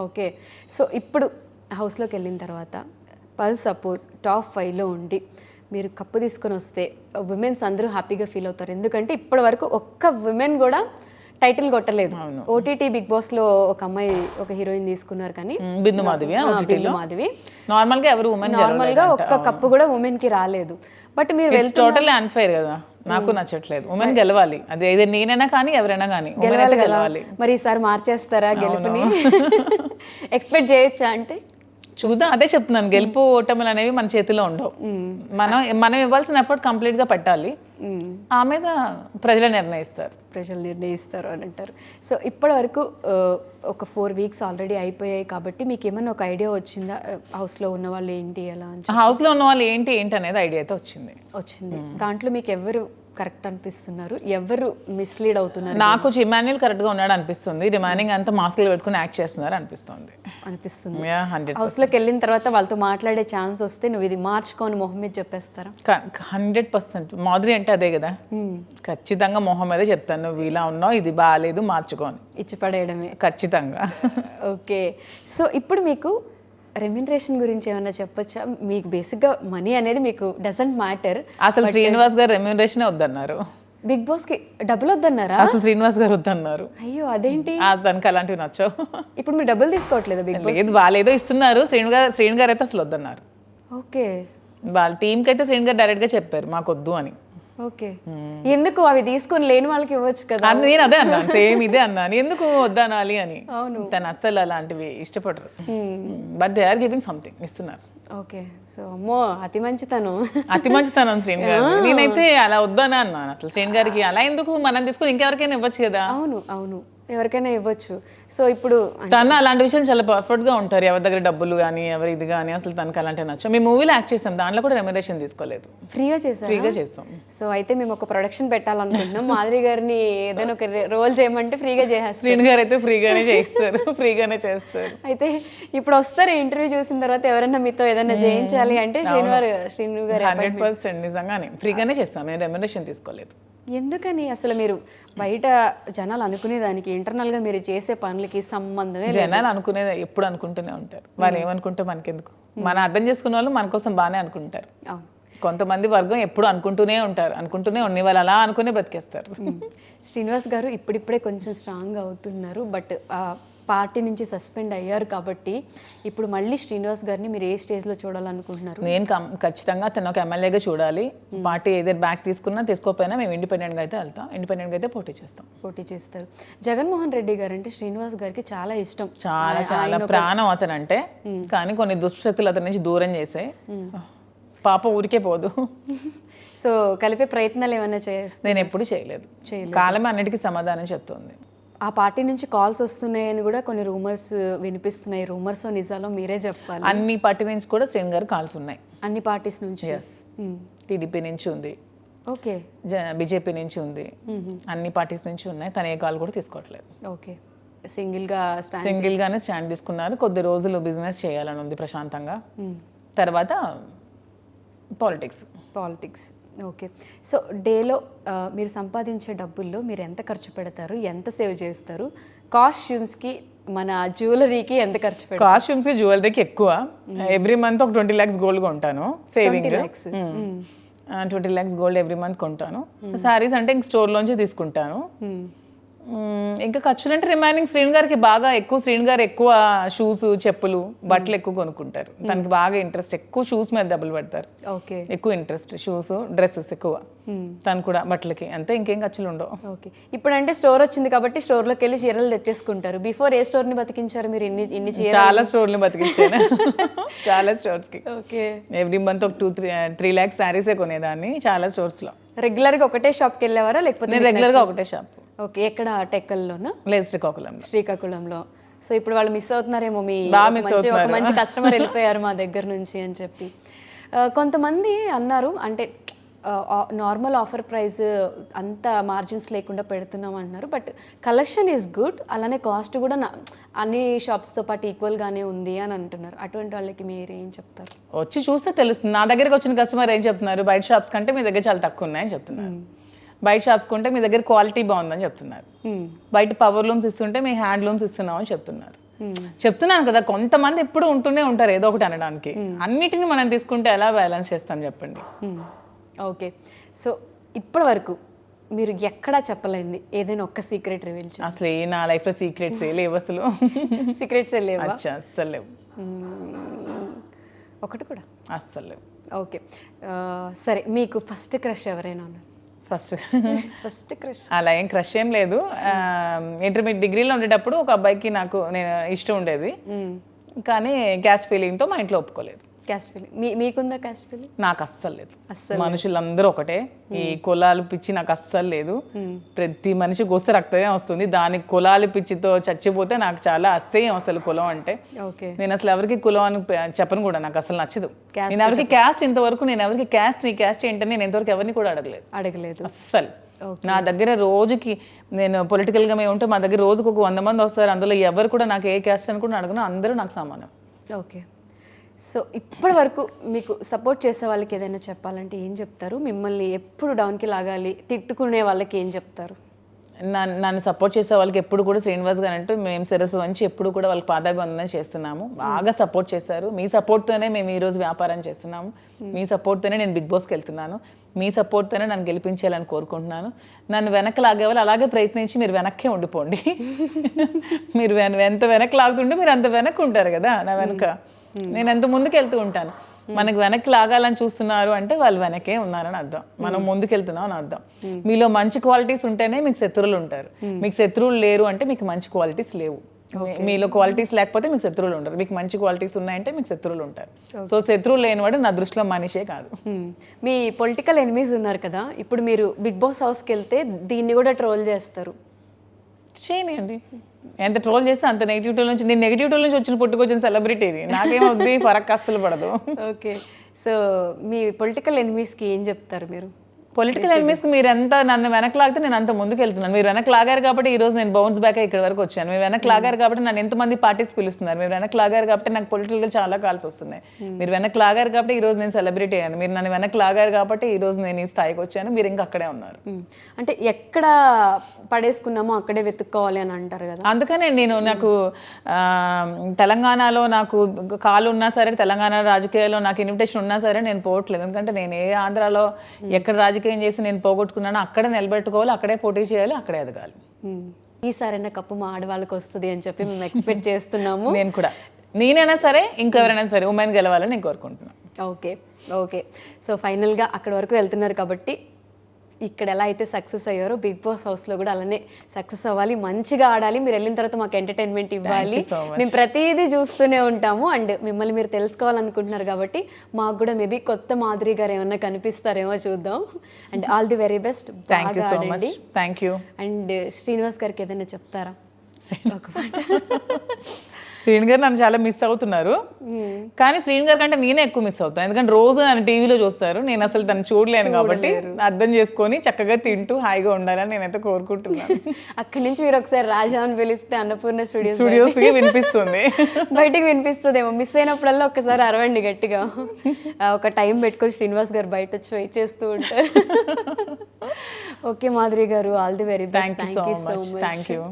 Okay. So ఇప్పుడు హౌస్లోకి వెళ్ళిన తర్వాత సపోజ్ టాప్ 5లో ఉండి మీరు కప్పు తీసుకొని వస్తే విమెన్స్ అందరూ హ్యాపీగా ఫీల్ అవుతారు. ఎందుకంటే ఇప్పటి వరకు ఒక్క విమెన్ కూడా టైటిల్ కొట్టలేదు. ఓటీటీ బిగ్ బాస్లో ఒక అమ్మాయి ఒక హీరోయిన్ తీసుకున్నారు కానీ బిందు మాధవి నార్మల్గా ఎవరు ఉమెన్ నార్మల్గా ఒక్క కప్పు కూడా ఉమెన్కి రాలేదు. బట్ మీరు టోటల్లీ అన్ఫైర్ కదా, నాకు నచ్చట్లేదు. ఉమెన్ గెలవాలి, అది ఏదో నేనైనా కానీ ఎవరైనా కానీ గెలవాలి. మరి ఈసారి మార్చేస్తారా గెలుపుని? ఎక్స్పెక్ట్ చేయొచ్చా అంటే? చూద్దాం, అదే చెప్తున్నాను, గెలుపు ఓటములు అనేవి మన చేతిలో ఉండవు. మనం ఇవ్వాల్సిన ఎఫర్ట్ కంప్లీట్ గా పెట్టాలి, ఆ మీద ప్రజలు నిర్ణయిస్తారు అని అంటారు. సో ఇప్పటి వరకు ఒక 4 వీక్స్ ఆల్రెడీ అయిపోయాయి కాబట్టి మీకు ఏమన్నా ఒక ఐడియా వచ్చిందా హౌస్లో ఉన్న వాళ్ళు ఏంటి ఎలా అని? హౌస్లో ఉన్న వాళ్ళు ఏంటి అనేది ఐడియా అయితే వచ్చింది. దాంట్లో మీకు ఎవరు కరెక్ట్ అనిపిస్తున్నారు, ఎవరు మిస్లీడ్ అవుతున్నారు? నాకు ఇమాన్యుయల్ కరెక్ట్ గా ఉన్నాడు అనిపిస్తుంది. రిమైనింగ్ అంతా మాస్క్లు పెట్టుకుని యాక్ట్ చేస్తున్నారు అనిపిస్తుంది. హౌస్లోకి వెళ్ళిన తర్వాత వాళ్ళతో మాట్లాడే ఛాన్స్ వస్తే నువ్వు ఇది మార్చుకొని మొహం మీద చెప్పేస్తారా? 100%. మాధురి అంటే అదే కదా, ఖచ్చితంగా మొహం మీదే చెప్తాను, నువ్వు ఇలా ఉన్నావు, ఇది బాగాలేదు, మార్చుకొని ఇచ్చి పడేయడమే ఖచ్చితంగా. ఓకే. సో ఇప్పుడు మీకు రెమ్యూనరేషన్ గురించి ఏమన్నా చెప్పొచ్చా? మీకు బేసిక్గా మనీ అనేది మీకు డజంట్ మ్యాటర్. అసలు శ్రీనివాస్ గారు రెమ్యూనరేషన్ వద్దన్నారు, బిగ్ బాస్ కి డబ్బులు వద్దన్నారా? అసలు శ్రీనివాస్ గారు వద్దన్నారు. అయ్యో, అదేంటి? దానికి అలాంటివి నచ్చవు. ఇప్పుడు మీరు డబ్బులు తీసుకోవట్లేదు బిగ్ బాస్? లేదు, వాళ్ళేదో ఇస్తున్నారు, శ్రీను గారు అయితే అసలు వద్దన్నారు. ఓకే. వాళ్ళ టీంకి అయితే శ్రీను గారు డైరెక్ట్ గా చెప్పారు మాకు వద్దు అని. ఓకే. ఎందుకు అవి తీసుకొని లేని వాళ్ళకి ఇవ్వచ్చు కదా? నేను అదే అన్నాను, సేమ్ ఇదే అన్నాను, ఎందుకు వద్దనాలి అని. అవును, తను అసలు అలాంటివి ఇష్టపడరు. But they are giving something, ఇస్తున్నారు. ఓకే. సో అమ్మో, అతి మంచితనం శ్రీను గారు. నేనైతే అలా వద్దనా అన్నాను. అసలు శ్రీను గారికి అలా ఎందుకు, మనం తీసుకుని ఇంకెవరికైనా ఇవ్వచ్చు కదా. అవును, ఎవరికైనా ఇవ్వచ్చు. సో ఇప్పుడు తను అలాంటి విషయాలు చాలా పర్ఫెక్ట్ గా ఉంటారు, ఎవరి దగ్గర డబ్బులు కానీ ఎవరి ఇది కానీ, అసలు తనకు అలాంటివి నచ్చవు. మేము మూవీలో యాక్ట్ చేస్తాం, దాంట్లో కూడా రెమ్యునరేషన్ తీసుకోలేదు, ఫ్రీగా చేస్తాం. సో అయితే మేము ఒక ప్రొడక్షన్ పెట్టాలనుకుంటున్నాం, మాధురి గారిని ఏదైనా ఒక రోల్ చేయమంటే ఫ్రీగా చేస్తారు. శ్రీను గారు అయితే ఫ్రీగానే ఫ్రీగానే చేస్తారు. అయితే ఇప్పుడు వస్తారు ఇంటర్వ్యూ చూసిన తర్వాత ఎవరైనా మీతో ఏదైనా చేయించాలి అంటే శ్రీను గారు 100% నిజంగానే ఫ్రీగానే చేస్తాం, మేము రెమ్యునరేషన్ తీసుకోలేదు. ఎందుకని? అసలు మీరు బయట జనాలు అనుకునేదానికి ఇంటర్నల్గా మీరు చేసే పనులకి సంబంధమే లేదు. జనాలు అనుకునేది ఎప్పుడు అనుకుంటూనే ఉంటారు, వాళ్ళు ఏమనుకుంటే మనకెందుకు. మనం అర్థం చేసుకున్న వాళ్ళు మన కోసం బాగానే అనుకుంటారు. కొంతమంది వర్గం ఎప్పుడు అనుకుంటూనే ఉండే వాళ్ళు అలా అనుకునే బ్రతికేస్తారు. శ్రీనివాస్ గారు ఇప్పుడిప్పుడే కొంచెం స్ట్రాంగ్ అవుతున్నారు, బట్ పార్టీ నుంచి సస్పెండ్ అయ్యారు కాబట్టి ఇప్పుడు మళ్ళీ శ్రీనివాస్ గారిని మీరు ఏ స్టేజ్లో చూడాలనుకుంటున్నారు? నేను ఖచ్చితంగా తను ఒక ఎమ్మెల్యేగా చూడాలి. పార్టీ ఏదైనా బ్యాక్ తీసుకున్నా తీసుకోకపోయినా మేము ఇండిపెండెంట్గా అయితే వెళ్తాం, ఇండిపెండెంట్గా అయితే పోటీ చేస్తారు. జగన్మోహన్ రెడ్డి గారు అంటే శ్రీనివాస్ గారికి చాలా ఇష్టం, చాలా ప్రాణం అతను అంటే. కానీ కొన్ని దుష్టశక్తులు అతని నుంచి దూరం చేసే పాప ఊరికే పోదు. సో కలిపే ప్రయత్నాలు ఏమైనా చేస్తే? నేను ఎప్పుడు చేయలేదు, కాలమే అన్నిటికీ సమాధానం చెప్తుంది. ఆ పార్టీ నుంచి కాల్స్ వస్తున్నాయని కూడా కొన్ని రూమర్స్ వినిపిస్తున్నాయి, రూమర్స్ నిజాలో మీరే చెప్పాలి. అన్ని పార్టీ నుంచి కూడా శ్రీను గారు కాల్స్ ఉన్నాయి, అన్ని పార్టీస్ నుంచి. టీడీపీ నుంచి ఉంది, ఓకే, బీజేపీ నుంచి ఉంది, అన్ని పార్టీస్ నుంచి ఉన్నాయి. తన ఏ కాల్ కూడా తీసుకోవట్లేదు. ఓకే, సింగిల్ గానే స్టాండ్ తీసుకున్నారు. కొద్ది రోజులు బిజినెస్ చేయాలని ఉంది ప్రశాంతంగా, తర్వాత పాలిటిక్స్. ఓకే. సో డేలో మీరు సంపాదించే డబ్బుల్లో మీరు ఎంత ఖర్చు పెడతారు, ఎంత సేవ్ చేస్తారు? కాస్ట్యూమ్స్కి, మన జ్యువెలరీకి ఎంత ఖర్చు పెడతారు? కాస్ట్యూమ్స్కి జ్యువెలరీకి ఎక్కువ. ఎవ్రీ మంత్ ఒక 20 lakhs గోల్డ్ కొంటాను, saving 20 lakhs gold every month కొంటాను. శారీస్ అంటే ఇంక స్టోర్లోంచి తీసుకుంటాను. ఇంకా ఖర్చులు అంటే రిమైనింగ్ శ్రీను గారికి బాగా ఎక్కువ, శ్రీను గారు ఎక్కువ షూస్, చెప్పులు, బట్టలు ఎక్కువ కొనుక్కుంటారు. తనకి బాగా ఇంట్రెస్ట్, ఎక్కువ షూస్ మీద డబ్బులు పెడతారు. ఓకే, ఎక్కువ ఇంట్రెస్ట్ షూస్, డ్రెస్సెస్ ఎక్కువ. తను కూడా బట్టలకి అంతే, ఇంకేం ఖర్చులు ఉండవు. ఓకే. ఇప్పుడు అంటే స్టోర్ వచ్చింది కాబట్టి స్టోర్లోకి వెళ్ళి చీరలు తెచ్చేసుకుంటారు. బిఫోర్ ఏ స్టోర్ ని బతికించారు మీరు? ఇన్ని చీరలు? చాలా స్టోర్లు బతికించాను, చాలా స్టోర్స్ కి. ఓకే. ఎవ్రీ మంత్ ఒక 2-3 lakhs శారీసే కొనేదాన్ని చాలా స్టోర్స్ లో. రెగ్యులర్ గా ఒకటే షాప్ కి వెళ్ళేవారా లేకపోతే? రెగ్యులర్ గా ఒకటే షాప్. ఓకే. ఎక్కడ? టెక్కల్లోనా? లేదు, శ్రీకాకుళంలో. సో ఇప్పుడు వాళ్ళు మిస్ అవుతున్నారేమో, మీ ఒక మంచి కస్టమర్ వెళ్ళిపోయారు మా దగ్గర నుంచి అని చెప్పి. కొంతమంది అన్నారు, అంటే నార్మల్ ఆఫర్ ప్రైస్ అంత మార్జిన్స్ లేకుండా పెడుతున్నాం అంటున్నారు, బట్ కలెక్షన్ ఈజ్ గుడ్, అలానే కాస్ట్ కూడా అన్ని షాప్స్తో పాటు ఈక్వల్గానే ఉంది అని అంటున్నారు. అటువంటి వాళ్ళకి మీరు ఏం చెప్తారు? వచ్చి చూస్తే తెలుస్తుంది. నా దగ్గరికి వచ్చిన కస్టమర్ ఏం చెప్తున్నారు, బయట షాప్స్ కంటే మీ దగ్గర చాలా తక్కువ ఉన్నాయని చెప్తున్నారు. బయట షాప్స్ కొంటే మీ దగ్గర క్వాలిటీ బాగుందని చెప్తున్నారు. బయట పవర్ లూమ్స్ ఇస్తుంటే మీ హ్యాండ్ లూమ్స్ ఇస్తున్నాం అని చెప్తున్నారు. చెప్తున్నాను కదా, కొంతమంది ఎప్పుడు ఉంటూనే ఉంటారు ఏదో ఒకటి అనడానికి. అన్నిటిని మనం తీసుకుంటే ఎలా బ్యాలెన్స్ చేస్తాం చెప్పండి. ఓకే, సో ఇప్పటి వరకు మీరు ఎక్కడా చెప్పలేంది ఏదైనా ఒక్క సీక్రెట్ రివీల్ చేయండి. అసలు నా లైఫ్లో సీక్రెట్స్ ఏ లేవు అసలు. సీక్రెట్స్ లేవా? అస్సలు లేవు. ఒకటి కూడా అస్సలు లేవు. ఓకే, సరే మీకు ఫస్ట్ క్రష్ ఎవరైనా ఉన్నారు? ఫస్ట్ క్రష్ అలా ఏం క్రష్ ఏం లేదు. ఇంటర్మీడియట్ డిగ్రీలో ఉండేటప్పుడు ఒక అబ్బాయికి నేను ఇష్టం ఉండేది, కానీ క్యాస్ట్ ఫీలింగ్తో మా ఇంట్లో ఒప్పుకోలేదు. క్యాస్ట్ ఫీలింగ్ మీకుందా? క్యాస్ట్ ఫీలింగ్ నాకు అస్సలు లేదు. మనుషులందరూ ఒకటే, ఈ కులాలు పిచ్చి నాకు అస్సలు లేదు. ప్రతి మనిషికి వస్తే రక్తమే వస్తుంది, దానికి కులాలు పిచ్చితో చచ్చిపోతే నాకు చాలా అసహ్యం అసలు కులం అంటే. నేను అసలు ఎవరికి కులం అని చెప్పను కూడా, నాకు అసలు నచ్చదు. నేను ఎవరికి క్యాస్ట్ ఇంతవరకు నేను ఎవరికి క్యాస్ట్ నీ క్యాస్ట్ ఏంటని నేను ఇంతవరకు ఎవరిని కూడా అడగలేదు అస్సలు. నా దగ్గర రోజుకి నేను పొలిటికల్గా మేము ఉంటే మా దగ్గర రోజుకు ఒక 100 మంది వస్తారు, అందులో ఎవరు కూడా నాకు ఏ క్యాస్ట్ అని కూడా అడగను, అందరూ నాకు సమానం. ఓకే, సో ఇప్పటి వరకు మీకు సపోర్ట్ చేసే వాళ్ళకి ఏదైనా చెప్పాలంటే ఏం చెప్తారు? మిమ్మల్ని ఎప్పుడు డౌన్కి లాగాలి తిట్టుకునే వాళ్ళకి ఏం చెప్తారు? నన్ను సపోర్ట్ చేసే వాళ్ళకి ఎప్పుడు కూడా శ్రీనివాస్ గారు అంటూ మేము శిరస్సు వంచి ఎప్పుడు కూడా వాళ్ళకి పాదాభివందనం చేస్తున్నాము. బాగా సపోర్ట్ చేశారు. మీ సపోర్ట్తోనే మేము ఈరోజు వ్యాపారం చేస్తున్నాము, మీ సపోర్ట్తోనే నేను బిగ్ బాస్కి వెళ్తున్నాను, మీ సపోర్ట్తోనే నన్ను గెలిపించాలని కోరుకుంటున్నాను. నన్ను వెనక్కి లాగే వాళ్ళు అలాగే ప్రయత్నించి మీరు వెనక్కే ఉండిపోండి. మీరు ఎంత వెనక్కి లాగుతుంటే మీరు అంత వెనక్కి ఉంటారు కదా నా వెనక. నేను ఎంత ముందుకు వెళ్తూ ఉంటాను. మనకు వెనక్కి లాగాలని చూస్తున్నారు అంటే వాళ్ళు వెనకే ఉన్నారని అర్థం, మనం ముందుకు వెళ్తున్నాం అని అర్థం. మీలో మంచి క్వాలిటీస్ ఉంటేనే మీకు శత్రువులు ఉంటారు, మీకు శత్రువులు లేరు అంటే మీకు మంచి క్వాలిటీస్ లేవు. మీలో క్వాలిటీస్ లేకపోతే మీకు శత్రువులు ఉండరు, మీకు మంచి క్వాలిటీస్ ఉన్నాయంటే మీకు శత్రువులు ఉంటారు. సో శత్రువులు లేనివాడు నా దృష్టిలో మనిషే కాదు. మీ పొలిటికల్ ఎనిమీస్ ఉన్నారు కదా, ఇప్పుడు మీరు బిగ్ బాస్ హౌస్కి వెళ్తే దీన్ని కూడా ట్రోల్ చేస్తారు. చేయనియండి, ఎంత ట్రోల్ చేస్తే అంత నెగిటివిటీ నుంచి, నేను నెగిటివిటీ నుంచి వచ్చిన పుట్టుకొచ్చిన సెలబ్రిటీని, నాకేమవుద్ది ఫరక్ అస్సలు పడదు. ఓకే, సో మీ పొలిటికల్ ఎనిమీస్కి ఏం చెప్తారు మీరు? పొలిటికల్ ఎనిమీస్కి మీరు ఎంత నన్ను వెనక్కి లాగితే నేను అంత ముందుకు వెళ్తున్నాను. మీరు వెనక్కి లాగారు కాబట్టి ఈ రోజు నేను బౌన్స్ బ్యాక్ ఇక్కడ వరకు వచ్చాను. మీరు వెనక్కి లాగారు కాబట్టి నన్ను ఎంతమంది పార్టీస్ పిలుస్తున్నారు. మీరు వెనక్కి లాగారు కాబట్టి నాకు పొలిటికల్గా చాలా కాల్స్ వస్తున్నాయి. మీరు వెనక్కి లాగారు కాబట్టి ఈ రోజు నేను సెలబ్రిటీ అయ్యాను. మీరు నన్ను వెనక్కి లాగారు కాబట్టి ఈ రోజు నేను ఈ స్థాయికి వచ్చాను. మీరు ఇంకా అక్కడే ఉన్నారు. అంటే ఎక్కడ పడేసుకున్నామో అక్కడే వెతుక్కోవాలి అని అంటారు కదా, అందుకనే నేను నాకు తెలంగాణలో నాకు కాలు ఉన్నా సరే, తెలంగాణ రాజకీయాల్లో నాకు ఇన్విటేషన్ ఉన్నా సరే నేను పోవట్లేదు. ఎందుకంటే నేను ఏ ఆంధ్రాలో ఎక్కడ రాజకీయం చేసి నేను పోగొట్టుకున్నాను అక్కడే నిలబెట్టుకోవాలి, అక్కడే పోటీ చేయాలి, అక్కడే ఎదగాలి. ఈసారైనా కప్పు మా ఆడవాళ్ళకి వస్తుంది అని చెప్పి మేము ఎక్స్పెక్ట్ చేస్తున్నాము. నేను కూడా, నేనైనా సరే ఇంకెవరైనా సరే ఉమెన్ గెలవాలని నేను కోరుకుంటున్నాను. ఓకే ఓకే, సో ఫైనల్గా అక్కడి వరకు వెళ్తున్నారు కాబట్టి ఇక్కడ ఎలా అయితే సక్సెస్ అయ్యారో బిగ్ బాస్ హౌస్లో కూడా అలానే సక్సెస్ అవ్వాలి, మంచిగా ఆడాలి. మీరు వెళ్ళిన తర్వాత మాకు ఎంటర్టైన్మెంట్ ఇవ్వాలి, మేము ప్రతిదీ చూస్తూనే ఉంటాము. అండ్ మిమ్మల్ని మీరు తెలుసుకోవాలనుకుంటున్నారు కాబట్టి మాకు కూడా మేబీ కొత్త మాధురి గారు ఏమన్నా కనిపిస్తారేమో చూద్దాం. And all the very best, బాగా ఆడండి. Thank you. అండ్ శ్రీనివాస్ గారికి ఏదైనా చెప్తారా? ఒక మాట. శ్రీని గారు నన్ను చాలా మిస్ అవుతున్నారు, కానీ శ్రీని గారి కంటే నేనే ఎక్కువ మిస్ అవుతాను. ఎందుకంటే రోజు నన్ను టీవీలో చూస్తారు, నేను అసలు తను చూడలేను కాబట్టి అర్థం చేసుకొని చక్కగా తింటూ హాయిగా ఉండాలని నేనైతే కోరుకుంటున్నాను. అక్కడి నుంచి మీరు ఒకసారి రాజా అని పిలిస్తే అన్నపూర్ణ స్టూడియోస్ వినిపిస్తుంది, బయటికి వినిపిస్తుందేమో. మిస్ అయినప్పుడల్లా ఒకసారి అరవండి గట్టిగా. ఒక టైం పెట్టుకొని శ్రీనివాస్ గారు బయట వచ్చి వెయిట్ చేస్తూ ఉంటారు. ఓకే మాధురి గారు, all the very best. Thank you so much. Thank you.